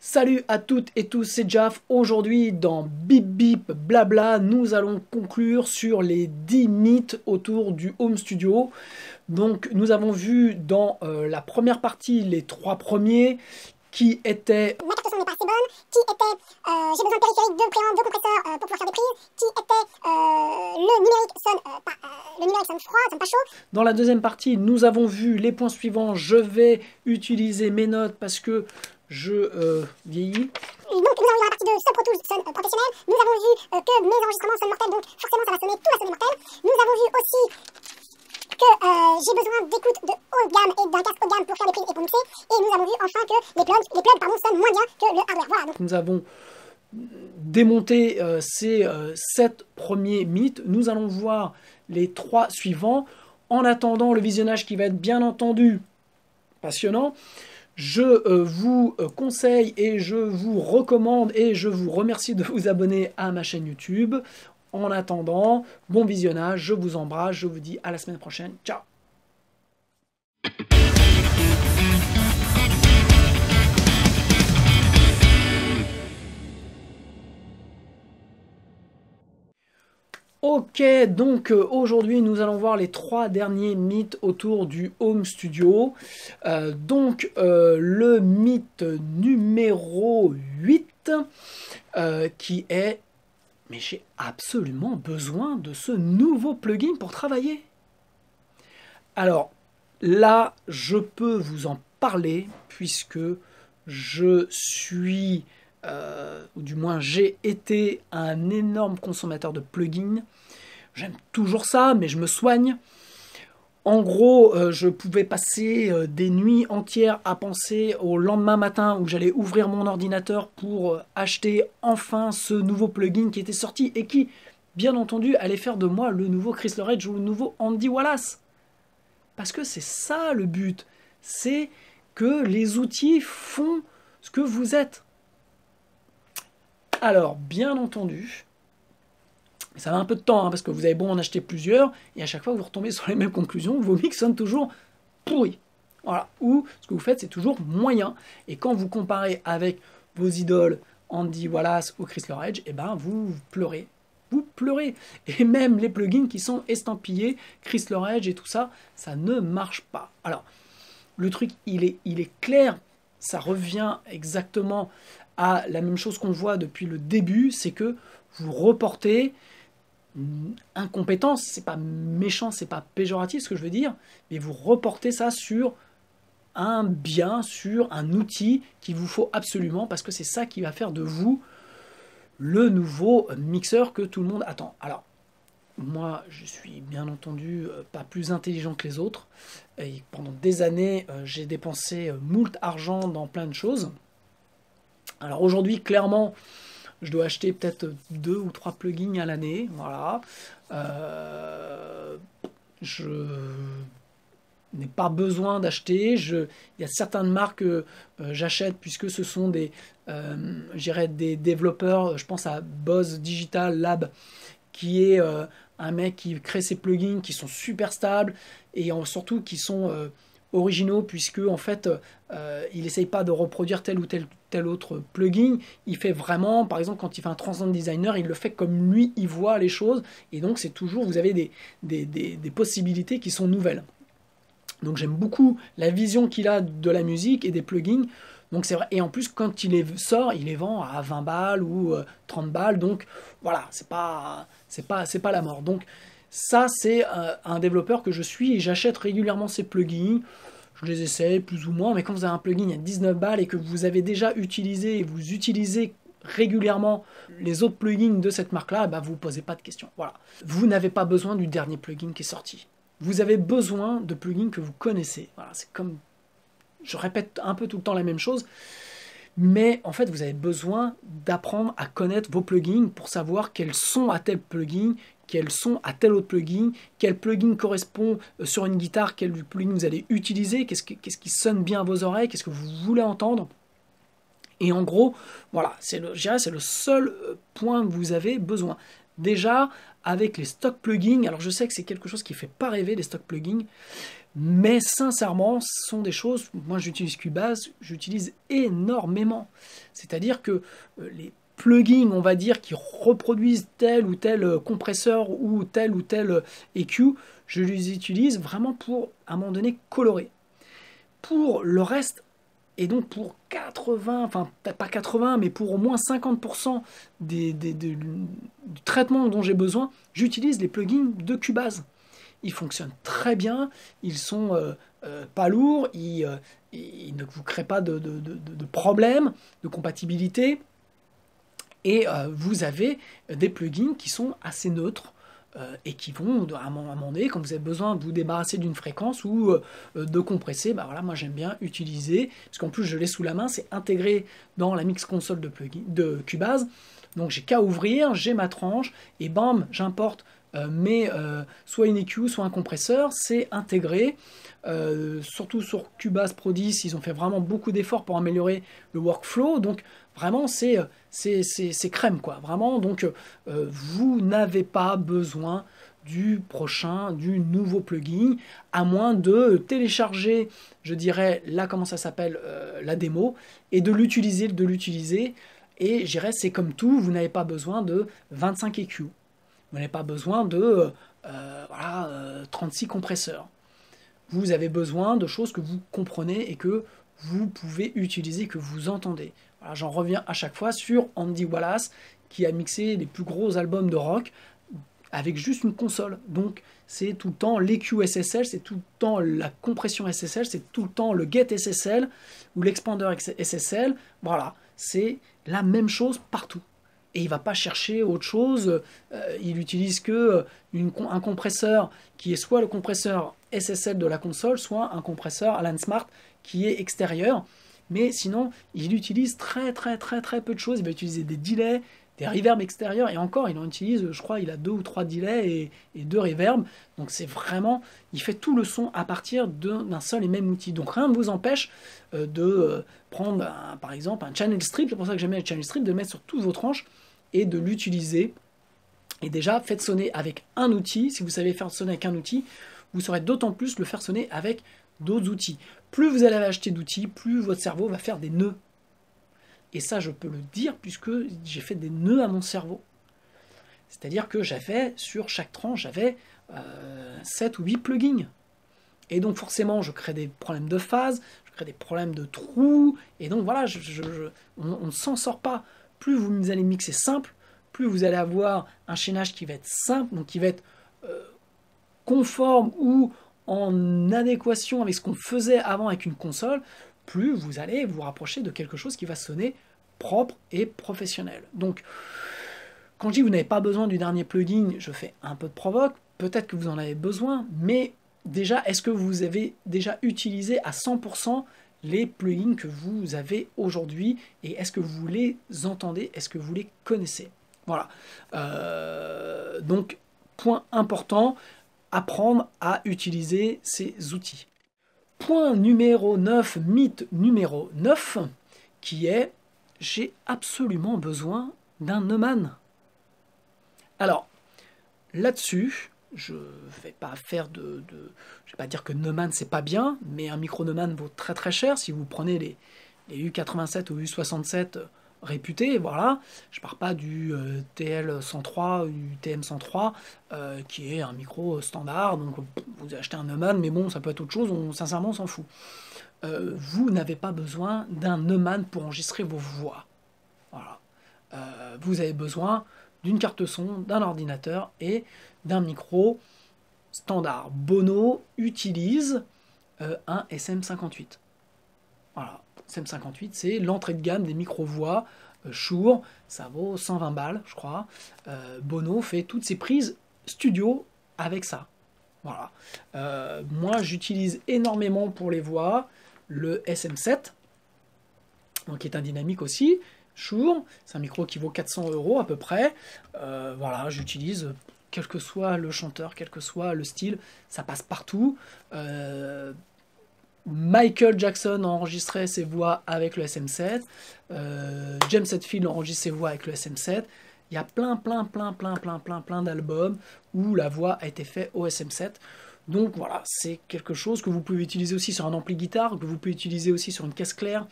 Salut à toutes et tous, c'est Jaf. Aujourd'hui, dans Bip Bip Blabla, nous allons conclure sur les 10 mythes autour du home studio. Donc, nous avons vu dans la première partie les 3 premiers qui étaient ma carte son n'est pas assez bonne, qui était j'ai besoin de périphérique, de préamp, de compresseur pour pouvoir faire des prises, qui était le numérique sonne froid, sonne pas chaud. Dans la deuxième partie, nous avons vu les points suivants. Je vais utiliser mes notes parce que je vieillis. Donc nous avons vu dans la partie de Sub Pro Tools sonne professionnel, nous avons vu que mes enregistrements sonnent mortels, donc forcément ça va sonner, tout va sonner mortel. Nous avons vu aussi que j'ai besoin d'écoute de haut de gamme et d'un casque haut de gamme pour faire des prises et pour mixer. Et nous avons vu enfin que les plugs sonnent moins bien que le hardware. Voilà, donc Nous avons démonté ces 7 premiers mythes. Nous allons voir les 3 suivants. En attendant le visionnage qui va être bien entendu passionnant, je vous conseille et je vous recommande et je vous remercie de vous abonner à ma chaîne YouTube. En attendant, bon visionnage, je vous embrasse, je vous dis à la semaine prochaine. Ciao! Ok, donc aujourd'hui nous allons voir les 3 derniers mythes autour du home studio. Le mythe numéro 8 qui est « Mais j'ai absolument besoin de ce nouveau plugin pour travailler ». Alors là, je peux vous en parler puisque je suis... ou du moins j'ai été un énorme consommateur de plugins. J'aime toujours ça, mais je me soigne. En gros, je pouvais passer des nuits entières à penser au lendemain matin où j'allais ouvrir mon ordinateur pour acheter enfin ce nouveau plugin qui était sorti et qui, bien entendu, allait faire de moi le nouveau Chris Loredge ou le nouveau Andy Wallace. Parce que c'est ça le but. C'est que les outils font ce que vous êtes. Alors, bien entendu, ça va un peu de temps, parce que vous avez beau en acheter plusieurs, et à chaque fois vous retombez sur les mêmes conclusions, vos mix sonnent toujours pourris. Voilà. Ou ce que vous faites, c'est toujours moyen. Et quand vous comparez avec vos idoles, Andy Wallace ou Chris Loredge, eh ben, vous pleurez. Vous pleurez. Et même les plugins qui sont estampillés, Chris Loredge et tout ça, ça ne marche pas. Alors, le truc, il est clair, ça revient exactement à la même chose qu'on voit depuis le début, c'est que vous reportez incompétence, c'est pas méchant, c'est pas péjoratif ce que je veux dire, mais vous reportez ça sur un bien, sur un outil qu'il vous faut absolument, parce que c'est ça qui va faire de vous le nouveau mixeur que tout le monde attend. Alors, moi, je suis bien entendu pas plus intelligent que les autres, et pendant des années, j'ai dépensé moult argent dans plein de choses. Alors aujourd'hui, clairement, je dois acheter peut-être 2 ou 3 plugins à l'année. Voilà. Je n'ai pas besoin d'acheter. Il y a certaines marques que j'achète puisque ce sont des développeurs. Je pense à Bose Digital Lab, qui est un mec qui crée ses plugins qui sont super stables et surtout qui sont originaux, puisque en fait il essaye pas de reproduire tel ou tel autre plugin. Il fait vraiment, par exemple, quand il fait un Transcend Designer, il le fait comme lui il voit les choses, et donc c'est toujours, vous avez des possibilités qui sont nouvelles. Donc j'aime beaucoup la vision qu'il a de la musique et des plugins. Donc c'est vrai, et en plus quand il les sort, il les vend à 20 balles ou 30 balles, donc voilà, c'est pas la mort. Donc ça, c'est un développeur que je suis et j'achète régulièrement ces plugins. Je les essaye plus ou moins, mais quand vous avez un plugin à 19 balles et que vous avez déjà utilisé et vous utilisez régulièrement les autres plugins de cette marque-là, bah vous ne vous posez pas de questions. Voilà. Vous n'avez pas besoin du dernier plugin qui est sorti. Vous avez besoin de plugins que vous connaissez. Voilà, c'est comme... Je répète un peu tout le temps la même chose, mais en fait, vous avez besoin d'apprendre à connaître vos plugins pour savoir quels sont à tel plugin, quels sont à tel autre plugin, quel plugin correspond sur une guitare, quel plugin vous allez utiliser, qu'est-ce qui sonne bien à vos oreilles, qu'est-ce que vous voulez entendre. Et en gros, voilà, je dirais c'est le seul point que vous avez besoin. Déjà, avec les stock plugins, alors je sais que c'est quelque chose qui ne fait pas rêver, les stock plugins, Mais sincèrement, ce sont des choses, moi j'utilise Cubase, j'utilise énormément. C'est-à-dire que les plugins, on va dire, qui reproduisent tel ou tel compresseur ou tel EQ, je les utilise vraiment pour, à un moment donné, colorer. Pour le reste, et donc pour 80, enfin peut-être pas 80, mais pour au moins 50% du traitement dont j'ai besoin, j'utilise les plugins de Cubase. Ils fonctionnent très bien, ils sont pas lourds, ils ne vous créent pas de problèmes de compatibilité. Et vous avez des plugins qui sont assez neutres et qui vont, à un moment donné, quand vous avez besoin de vous débarrasser d'une fréquence ou de compresser, bah voilà, moi j'aime bien utiliser, parce qu'en plus je l'ai sous la main, c'est intégré dans la mix console de Cubase. Donc j'ai qu'à ouvrir, j'ai ma tranche, et bam, j'importe soit une EQ, soit un compresseur, c'est intégré. Surtout sur Cubase Pro 10, ils ont fait vraiment beaucoup d'efforts pour améliorer le workflow. Donc vraiment, c'est crème, quoi. Vraiment, donc vous n'avez pas besoin du nouveau plugin, à moins de télécharger, je dirais, là, comment ça s'appelle, la démo, et de l'utiliser. Et je dirais, c'est comme tout, vous n'avez pas besoin de 25 EQ. Vous n'avez pas besoin de 36 compresseurs. Vous avez besoin de choses que vous comprenez et que vous pouvez utiliser, que vous entendez. Voilà, j'en reviens à chaque fois sur Andy Wallace, qui a mixé les plus gros albums de rock avec juste une console. Donc c'est tout le temps l'EQ SSL, c'est tout le temps la compression SSL, c'est tout le temps le get SSL ou l'expander SSL. Voilà, c'est la même chose partout. Et il ne va pas chercher autre chose, il n'utilise que un compresseur qui est soit le compresseur SSL de la console, soit un compresseur Alan Smart qui est extérieur. Mais sinon, il utilise très peu de choses. Il va utiliser des delays, des reverbs extérieurs, et encore, il en utilise, je crois, il a 2 ou 3 delays et 2 reverbs. Donc c'est vraiment, il fait tout le son à partir d'un seul et même outil. Donc rien ne vous empêche de prendre, par exemple, un channel strip, c'est pour ça que j'aime le channel strip, de le mettre sur toutes vos tranches et de l'utiliser. Et déjà, faites sonner avec un outil. Si vous savez faire sonner avec un outil, vous saurez d'autant plus le faire sonner avec d'autres outils. Plus vous allez acheter d'outils, plus votre cerveau va faire des nœuds. Et ça, je peux le dire puisque j'ai fait des nœuds à mon cerveau. C'est-à-dire que j'avais, sur chaque tranche, j'avais 7 ou 8 plugins. Et donc forcément, je crée des problèmes de phase, je crée des problèmes de trous, et donc voilà, on ne s'en sort pas. Plus vous allez mixer simple, plus vous allez avoir un chaînage qui va être simple, donc qui va être conforme ou en adéquation avec ce qu'on faisait avant avec une console, plus vous allez vous rapprocher de quelque chose qui va sonner propre et professionnel. Donc, quand je dis que vous n'avez pas besoin du dernier plugin, je fais un peu de provoque, peut-être que vous en avez besoin, mais déjà, est-ce que vous avez déjà utilisé à 100% les plugins que vous avez aujourd'hui, et est-ce que vous les entendez, est-ce que vous les connaissez? Voilà. Donc, point important, apprendre à utiliser ces outils. Point numéro 9, mythe numéro 9, qui est « j'ai absolument besoin d'un Neumann ». Alors, là-dessus, je vais pas faire je vais pas dire que Neumann c'est pas bien, mais un micro Neumann vaut très cher. Si vous prenez les U87 ou U67 réputés, voilà, je pars pas du TL103 ou du TM103 qui est un micro standard, donc vous achetez un Neumann, mais bon, ça peut être autre chose, sincèrement on s'en fout. Vous n'avez pas besoin d'un Neumann pour enregistrer vos voix. Voilà. Vous avez besoin d'une carte son, d'un ordinateur et d'un micro standard. Bono utilise un SM58. Voilà, SM58, c'est l'entrée de gamme des micro-voix Shure, ça vaut 120 balles, je crois. Bono fait toutes ses prises studio avec ça. Voilà. Moi, j'utilise énormément pour les voix le SM7, donc qui est un dynamique aussi. Shure, c'est un micro qui vaut 400 € à peu près. Voilà, j'utilise, quel que soit le chanteur, quel que soit le style, ça passe partout. Michael Jackson enregistrait ses voix avec le SM7. James Hetfield enregistre ses voix avec le SM7. Il y a plein d'albums où la voix a été faite au SM7. Donc voilà, c'est quelque chose que vous pouvez utiliser aussi sur un ampli guitare, que vous pouvez utiliser aussi sur une caisse claire,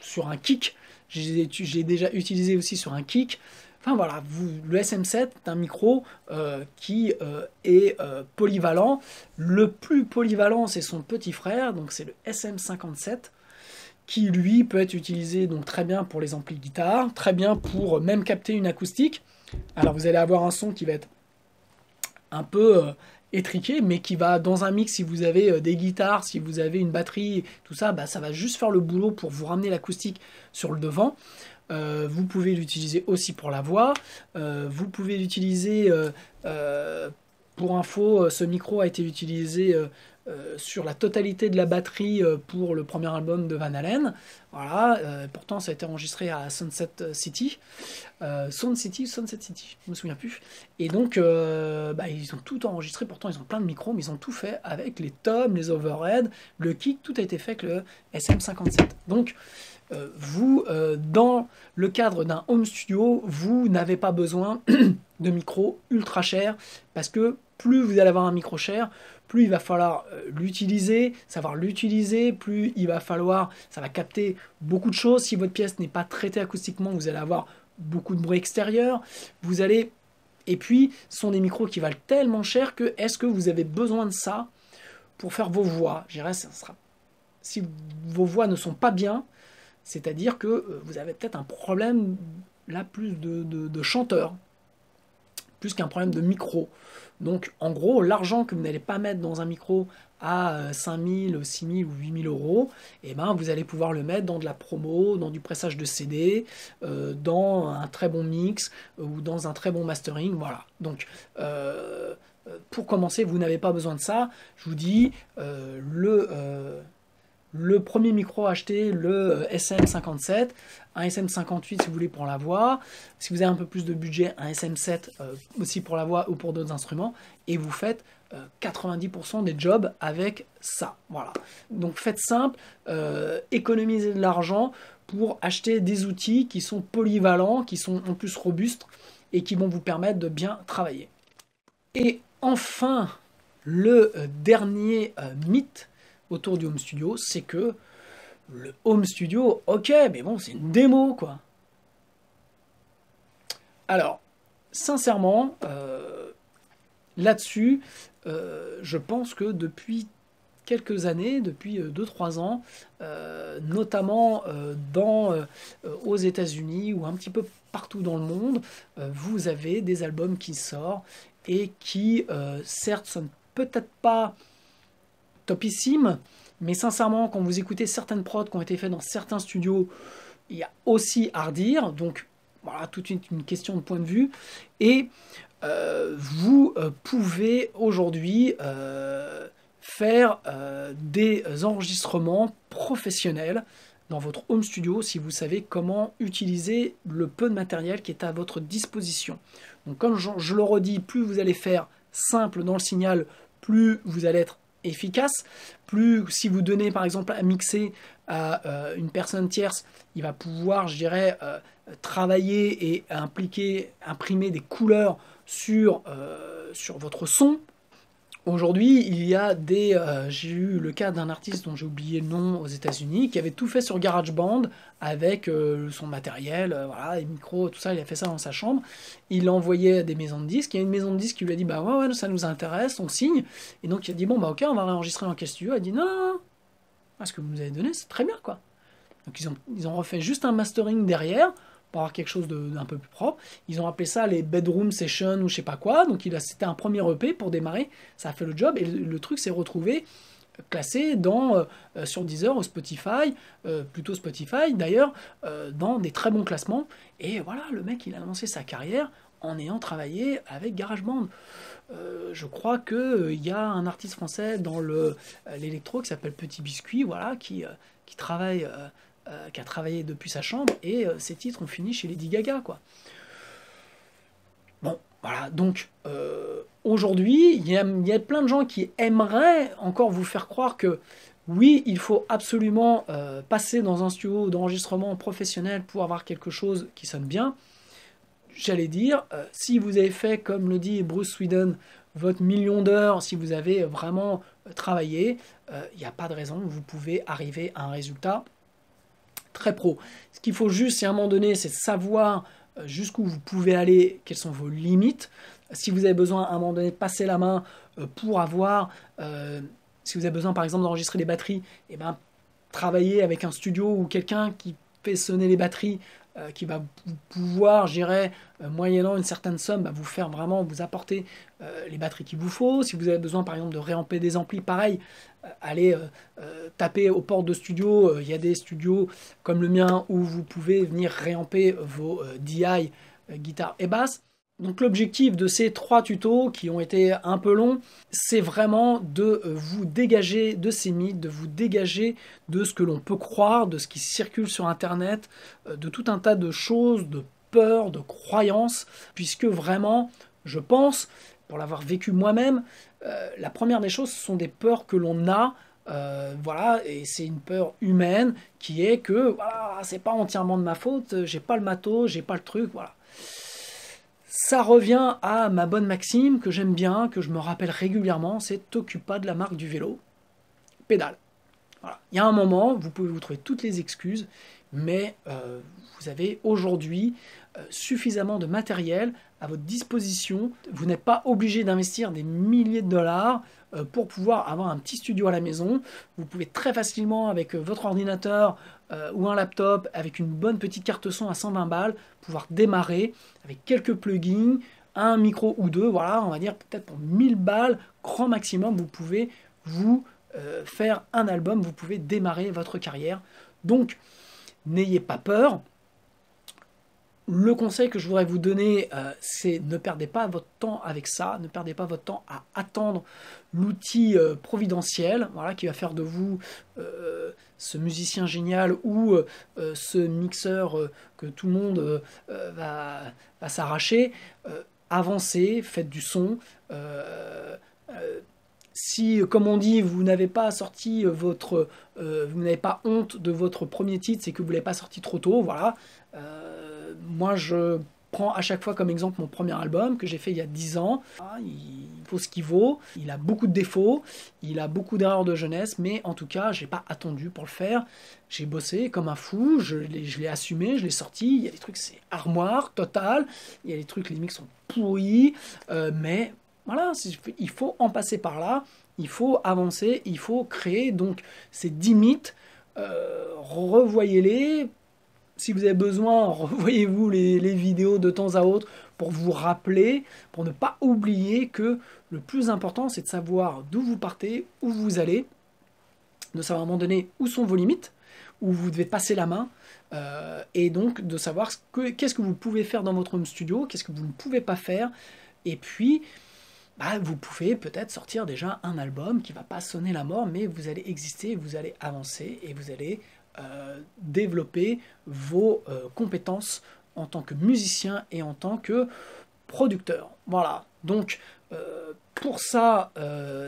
sur un kick. J'ai déjà utilisé aussi sur un kick. Enfin voilà, le SM7 est un micro qui est polyvalent. Le plus polyvalent, c'est son petit frère, donc c'est le SM57, qui lui peut être utilisé donc très bien pour les amplis guitare, très bien pour même capter une acoustique. Alors vous allez avoir un son qui va être un peu étriqué, mais qui va dans un mix, si vous avez des guitares, si vous avez une batterie, tout ça, bah, ça va juste faire le boulot pour vous ramener l'acoustique sur le devant. Vous pouvez l'utiliser aussi pour la voix. Vous pouvez l'utiliser, pour info, ce micro a été utilisé sur la totalité de la batterie pour le premier album de Van Halen. Voilà, pourtant ça a été enregistré à Sunset City. Sunset City, je me souviens plus. Et donc, ils ont tout enregistré, pourtant ils ont plein de micros, mais ils ont tout fait avec les toms, les overheads, le kick, tout a été fait avec le SM57. Donc, dans le cadre d'un home studio, vous n'avez pas besoin de micro ultra cher, parce que plus vous allez avoir un micro cher, plus il va falloir l'utiliser, savoir l'utiliser, plus il va falloir, ça va capter beaucoup de choses. Si votre pièce n'est pas traitée acoustiquement, vous allez avoir beaucoup de bruit extérieur. Et puis, ce sont des micros qui valent tellement cher que est-ce que vous avez besoin de ça pour faire vos voix? Je dirais, si vos voix ne sont pas bien, c'est-à-dire que vous avez peut-être un problème là plus de chanteur, plus qu'un problème de micro. Donc en gros, l'argent que vous n'allez pas mettre dans un micro à 5 000, 6 000 ou 8 000 euros, eh ben, vous allez pouvoir le mettre dans de la promo, dans du pressage de CD, dans un très bon mix ou dans un très bon mastering. Voilà. Donc pour commencer, vous n'avez pas besoin de ça. Je vous dis, le premier micro acheté, le SM57, un SM58 si vous voulez pour la voix, si vous avez un peu plus de budget, un SM7 aussi pour la voix ou pour d'autres instruments, et vous faites 90% des jobs avec ça. Voilà. Donc faites simple, économisez de l'argent pour acheter des outils qui sont polyvalents, qui sont en plus robustes et qui vont vous permettre de bien travailler. Et enfin, le dernier mythe autour du home studio, c'est que le home studio, ok, mais bon, c'est une démo, quoi. Alors, sincèrement, là-dessus, je pense que depuis quelques années, depuis 2-3 ans, notamment aux États-Unis ou un petit peu partout dans le monde, vous avez des albums qui sortent et qui, certes, sont peut-être pas topissime, mais sincèrement, quand vous écoutez certaines prods qui ont été faites dans certains studios, il y a aussi à redire, donc voilà, toute une question de point de vue, et vous pouvez aujourd'hui faire des enregistrements professionnels dans votre home studio si vous savez comment utiliser le peu de matériel qui est à votre disposition. Donc comme je le redis, plus vous allez faire simple dans le signal, plus vous allez être efficace, plus si vous donnez par exemple à mixer à une personne tierce, il va pouvoir, je dirais, travailler et imprimer des couleurs sur votre son. Aujourd'hui, il y a j'ai eu le cas d'un artiste dont j'ai oublié le nom aux États-Unis qui avait tout fait sur GarageBand avec son matériel, voilà, les micros, tout ça. Il a fait ça dans sa chambre. Il l'a envoyé à des maisons de disques. Il y a une maison de disques qui lui a dit bah ouais, ça nous intéresse, on signe. Et donc il a dit bon bah ok, on va réenregistrer dans quel studio. Il a dit non, ce que vous nous avez donné, c'est très bien quoi. Donc ils ont refait juste un mastering derrière pour avoir quelque chose d'un peu plus propre. Ils ont appelé ça les bedroom sessions ou je sais pas quoi. Donc c'était un premier EP pour démarrer. Ça a fait le job et le truc s'est retrouvé classé sur Deezer ou Spotify, plutôt Spotify d'ailleurs, dans des très bons classements. Et voilà, le mec il a lancé sa carrière en ayant travaillé avec GarageBand. Je crois qu'il y a un artiste français dans l'électro qui s'appelle Petit Biscuit, voilà, qui travaille... qui a travaillé depuis sa chambre, et ses titres ont fini chez Lady Gaga, quoi. Bon, voilà, donc aujourd'hui, il y a plein de gens qui aimeraient encore vous faire croire que oui, il faut absolument passer dans un studio d'enregistrement professionnel pour avoir quelque chose qui sonne bien. J'allais dire, si vous avez fait, comme le dit Bruce Sweden, votre million d'heures, si vous avez vraiment travaillé, il n'y a pas de raison, vous pouvez arriver à un résultat très pro. Ce qu'il faut juste, c'est à un moment donné, c'est de savoir jusqu'où vous pouvez aller, quelles sont vos limites. Si vous avez besoin à un moment donné de passer la main pour avoir, si vous avez besoin par exemple d'enregistrer des batteries, et ben, travailler avec un studio ou quelqu'un qui fait sonner les batteries, qui va pouvoir, je dirais, moyennant une certaine somme, vous faire vraiment, vous apporter les batteries qu'il vous faut. Si vous avez besoin par exemple de réamper des amplis, pareil, allez taper aux portes de studio. Il y a des studios comme le mien où vous pouvez venir réamper vos DI, guitare et basse. Donc l'objectif de ces 3 tutos qui ont été un peu longs, c'est vraiment de vous dégager de ces mythes, de vous dégager de ce que l'on peut croire, de ce qui circule sur Internet, de tout un tas de choses, de peurs, de croyances, puisque vraiment, je pense, pour l'avoir vécu moi-même, la première des choses, ce sont des peurs que l'on a, voilà, et c'est une peur humaine qui est que, voilà, c'est pas entièrement de ma faute, j'ai pas le matos, j'ai pas le truc, voilà. Ça revient à ma bonne maxime que j'aime bien, que je me rappelle régulièrement, c'est t'occupe pas de la marque du vélo, pédale. Voilà. Il y a un moment, vous pouvez vous trouver toutes les excuses, mais vous avez aujourd'hui suffisamment de matériel à votre disposition. Vous n'êtes pas obligé d'investir des milliers de dollars pour pouvoir avoir un petit studio à la maison. Vous pouvez très facilement, avec votre ordinateur ou un laptop, avec une bonne petite carte son à 120 balles, pouvoir démarrer avec quelques plugins, un micro ou deux, voilà, on va dire peut-être pour 1000 balles, grand maximum, vous pouvez vous faire un album, vous pouvez démarrer votre carrière. Donc, n'ayez pas peur. Le conseil que je voudrais vous donner, c'est ne perdez pas votre temps avec ça, ne perdez pas votre temps à attendre l'outil providentiel, voilà, qui va faire de vous ce musicien génial ou ce mixeur que tout le monde va s'arracher. Avancez, faites du son. Si, comme on dit, vous n'avez pas sorti vous n'avez pas honte de votre premier titre, c'est que vous ne l'avez pas sorti trop tôt, voilà. Moi, je prends à chaque fois comme exemple mon premier album que j'ai fait il y a 10 ans. Il vaut ce qu'il vaut, il a beaucoup de défauts, il a beaucoup d'erreurs de jeunesse, mais en tout cas, j'ai pas attendu pour le faire. J'ai bossé comme un fou, je l'ai assumé, je l'ai sorti. Il y a des trucs, c'est armoire total, il y a des trucs, les mix sont pourris, mais voilà, il faut en passer par là, il faut avancer, il faut créer. Donc ces 10 mythes, revoyez-les. Si vous avez besoin, revoyez-vous les vidéos de temps à autre pour vous rappeler, pour ne pas oublier que le plus important, c'est de savoir d'où vous partez, où vous allez, de savoir à un moment donné où sont vos limites, où vous devez passer la main, et donc de savoir qu'est-ce que vous pouvez faire dans votre home studio, qu'est-ce que vous ne pouvez pas faire, et puis vous pouvez peut-être sortir déjà un album qui ne va pas sonner la mort, mais vous allez exister, vous allez avancer, et vous allez développer vos compétences en tant que musicien et en tant que producteur. Voilà, donc pour ça,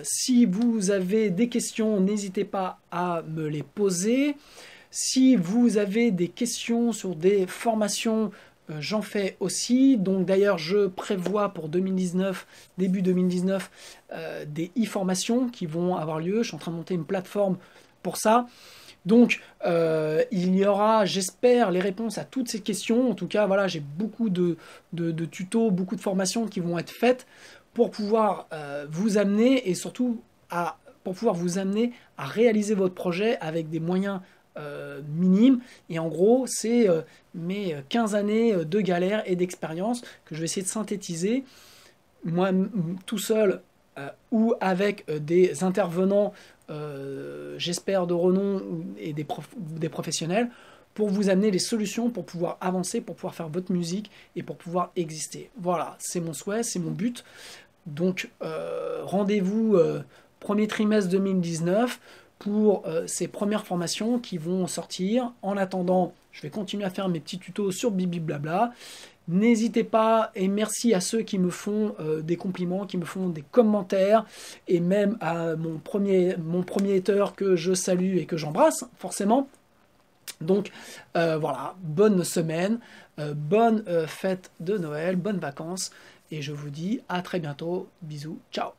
si vous avez des questions, n'hésitez pas à me les poser. Si vous avez des questions sur des formations, j'en fais aussi. Donc d'ailleurs, je prévois pour 2019, début 2019, des e-formations qui vont avoir lieu. Je suis en train de monter une plateforme pour ça. Donc, il y aura, j'espère, les réponses à toutes ces questions. En tout cas, voilà, j'ai beaucoup de tutos, beaucoup de formations qui vont être faites pour pouvoir vous amener et surtout pour pouvoir vous amener à réaliser votre projet avec des moyens minimes. Et en gros, c'est mes 15 années de galère et d'expérience que je vais essayer de synthétiser, moi tout seul ou avec des intervenants, j'espère de renom et des professionnels, pour vous amener les solutions pour pouvoir avancer, pour pouvoir faire votre musique et pour pouvoir exister. Voilà, c'est mon souhait, c'est mon but. Donc rendez-vous premier trimestre 2019 pour ces premières formations qui vont sortir. En attendant, je vais continuer à faire mes petits tutos sur Bibi Blabla. N'hésitez pas, et merci à ceux qui me font des compliments, qui me font des commentaires, et même à mon premier hater que je salue et que j'embrasse, forcément. Donc voilà, bonne semaine, bonne fête de Noël, bonnes vacances, et je vous dis à très bientôt. Bisous, ciao.